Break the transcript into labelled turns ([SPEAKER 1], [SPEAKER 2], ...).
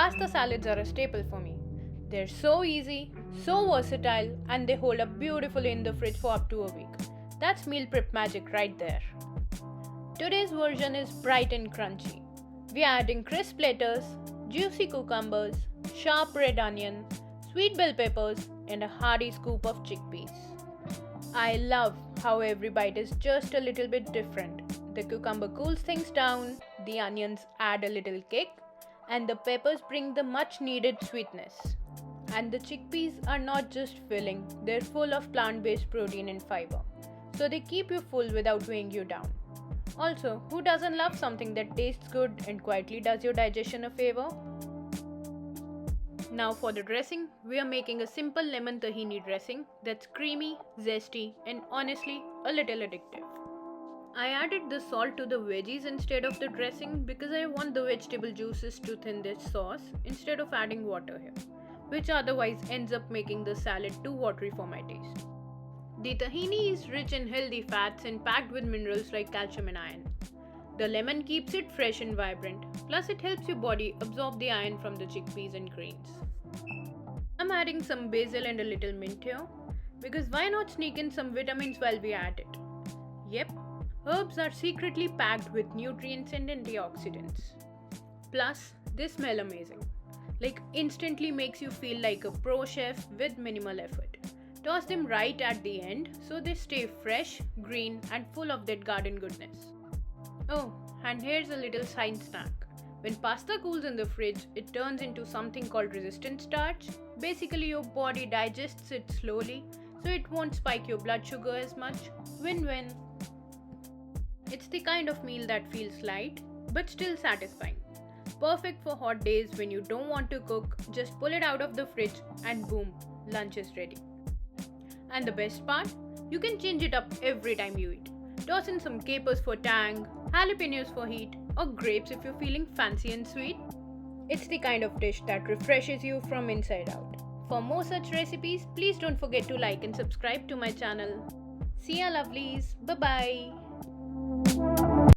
[SPEAKER 1] Pasta salads are a staple for me. They're so easy, so versatile, and they hold up beautifully in the fridge for up to a week. That's meal prep magic right there. Today's version is bright and crunchy. We are adding crisp lettuce, juicy cucumbers, sharp red onion, sweet bell peppers, and a hearty scoop of chickpeas. I love how every bite is just a little bit different. The cucumber cools things down, the onions add a little kick, and the peppers bring the much needed sweetness. And the chickpeas are not just filling, they're full of plant based protein and fiber. So they keep you full without weighing you down. Also, who doesn't love something that tastes good and quietly does your digestion a favor? Now for the dressing, we are making a simple lemon-tahini dressing that's creamy, zesty, and honestly, a little addictive. I added the salt to the veggies instead of the dressing because I want the vegetable juices to thin this sauce instead of adding water here, which otherwise ends up making the salad too watery for my taste. The tahini is rich in healthy fats and packed with minerals like calcium and iron. The lemon keeps it fresh and vibrant, plus it helps your body absorb the iron from the chickpeas and grains. I'm adding some basil and a little mint here, because why not sneak in some vitamins while we at it? Yep, herbs are secretly packed with nutrients and antioxidants. Plus, they smell amazing. Like instantly makes you feel like a pro chef with minimal effort. Toss them right at the end so they stay fresh, green, and full of that garden goodness. Oh, and here's a little side snack. When pasta cools in the fridge, it turns into something called resistant starch. Basically, your body digests it slowly, so it won't spike your blood sugar as much. Win-win. It's the kind of meal that feels light, but still satisfying. Perfect for hot days when you don't want to cook, just pull it out of the fridge and boom, lunch is ready. And the best part? You can change it up every time you eat. Toss in some capers for tang, jalapeños for heat, or grapes if you're feeling fancy and sweet. It's the kind of dish that refreshes you from inside out. For more such recipes, please don't forget to like and subscribe to my channel. See ya lovelies, bye bye.